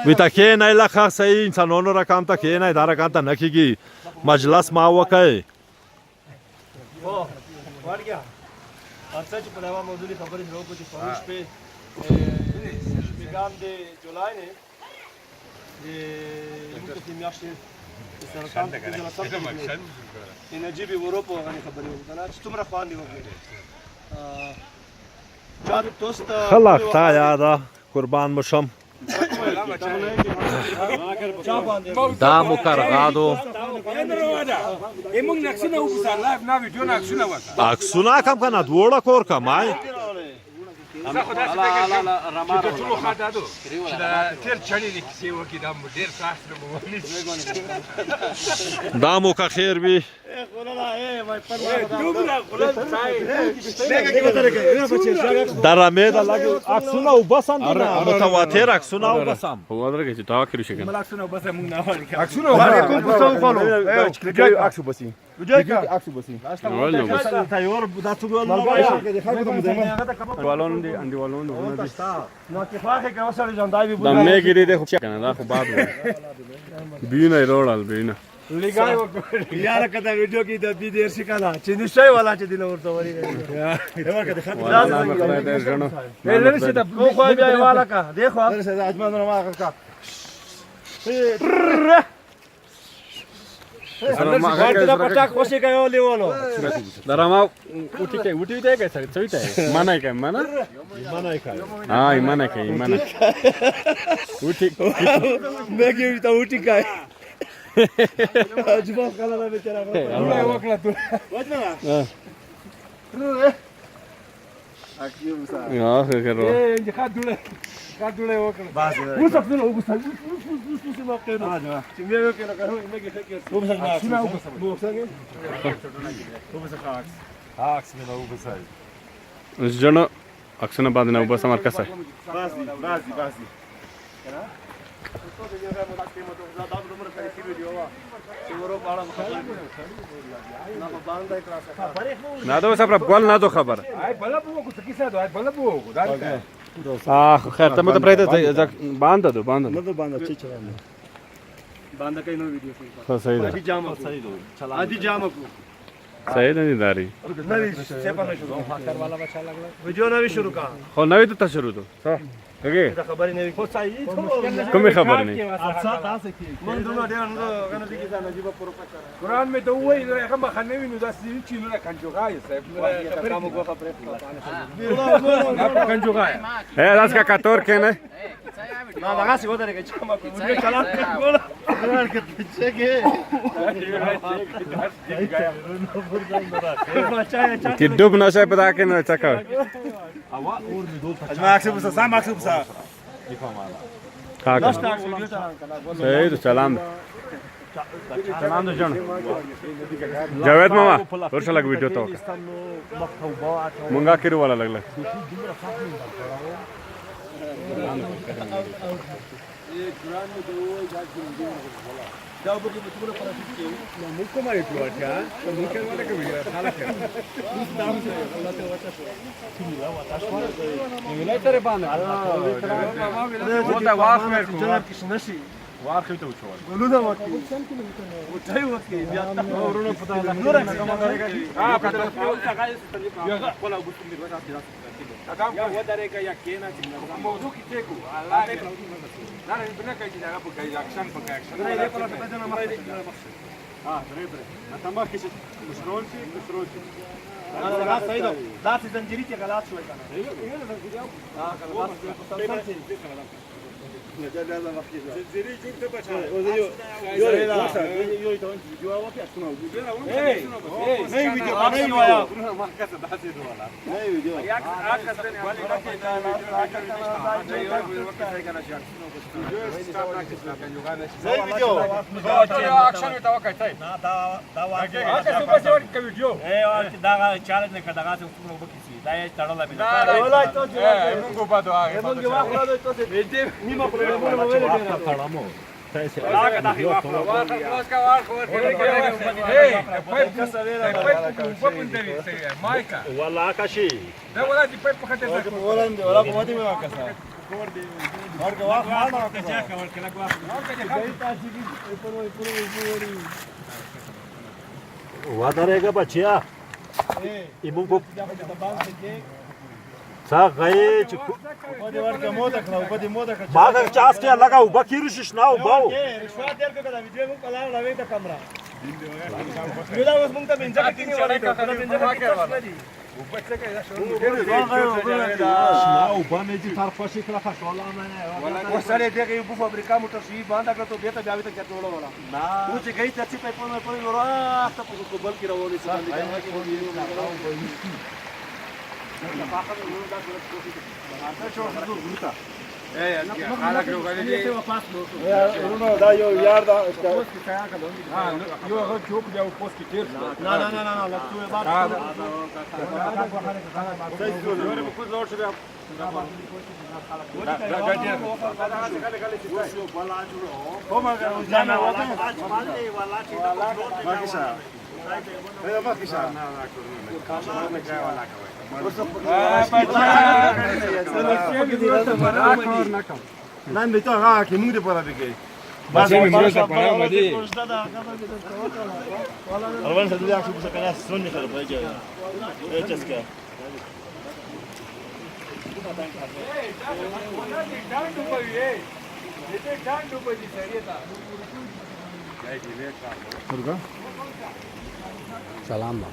ویتا کینای لخه صحیح انسانونو رقم تا کینای دا رقم تا نکیږي مجلس ما وکای او ور گیا اڅ چې په دا موضوع خبرې شروع کوي چې پروش په میگم د جولای نه د موږ کې میاشتې سرطان د جلسه انرژي به اروپا غني خبرې وکړه چې تمره خوان دی وکړه چا دوست خلق تا یاده قربان مشم دا مکرغادو عکسونه کم کنه دوړه کور کمای دا مو که خیر بی در رمه دا لگه عکسونه او بسم دینا متواتر عکسونه او بسم هو درگه چی تا کریشه کن عکسونه بسم مونږ نه وایو عکسونه علیکم پسو خالو کلیک عکسو بسیم کلیک عکسو بسیم ولو بس تایور دا تو ګول والون دی اندی والون دی نو کې خواخه که وسره جندای دا میګری دی خو کنه دا خو بعد بینه روړل بینه لګای وکړ یار کته ویډیو کې د دې دیر شکاله چې نشي والا چې دل ورته وری دا کده والله مخله دې جنو لر څه ته خو خو بیا والا کا دیکھو سره اجمان نو ما کا دا پټاک خوشي کوي لیوالو درما उठी दे काय सर चोईत आहे मानाय काय माना हा मानाय काय माना उठी मेगी त उठी काय अजबा काला बेचारा तुला वकला तू वाचना अकिम सा या करो ए का दुले वकला बस उस तुला उस वकला ना चिमेगो के करो मेगी के उस ना सुना उस عکس می نو بسای जण अक्षना बाद ना बस मार कसा बाजी ना दो सब गोल ना दो खबर خیر ته مته پرېته باندې دو बांधा काही नो व्हिडिओ خو صحیح ده आधी जाम चला आधी जाम को صحیح نه داری नवी सेपा में शुरू हाकर वाला बचा लगला वीडियो नवी शुरू का خو نوې ته شروع تو کګه دا خبرې نوی خو صحیح کومه خبر نه اڅا تاسو کې مونږ دونه ډېر نو غنه دي کې دا نجيب پرو پچا قرآن میں تو وای هغه خنوي نو دا سړي چې نو کنجوغای صاحب نو کوم کو خبره کنجوغای داس کا 14 کې نه ما هغه څه ودرې چې کوم کو ویډیو چلا کول قرآن کې چې کې کی ډوب نشه پتا کې نه چکا اوا اور می دول اجما اکسب سام اکسب سا کا صحیح سلام سلام دو جان جاوید ماما ورشه لګ ویډیو ته مونږه کړو والا لګل دا به په ټول پر کې مو کومه یو ټوټه مو کې ولا کوي خلاص نام څه الله ته وتا شو لا وتا شو ویلای تر باندې وتا واخ مې جناب کې نشي واخې ته وچول ګلونه وکی وټای وکی بیا ورونو پتا نور نه کومه کوي کتل په څنګه یې ولا وګورم دې راځي اګام کو ودارې کا یا کینا چې موضوع کې ته کو الله دې نه نه بنا کوي دا په کوي اکشن په کوي اکشن نه په لاره ته نه مخ ها درې اتمه کې مشرون شي دا صحیح دا چې زنجیري ته غلط شوی کنه ها غلط زنجیري جوړ ته بچا یو ته جواب کې اسنو نه ویډیو نه وایا ما کته داسې دوه نه ویډیو یا اکه څه نه والی راکې دا اکه نشته یو وخت ځای کنه چې صحیح ویډیو اکشن ته وکړای نه دا واګه اکه څه په څور کې ویډیو دا چالش نه کړه دا څه څه وکړي دا یې تړل به نه ولای ته موږ په دغه موږ واخلو ته دې نیمه پروګرام ویل والله عكشي وادريگا بچيا ibu ko sa gaye baga chas ke lagau bakirish na bau N-am uitat, că nu de pe ăla pe care. Alvan să duia și să canea sunne care pe aici. Ce scă. Salam.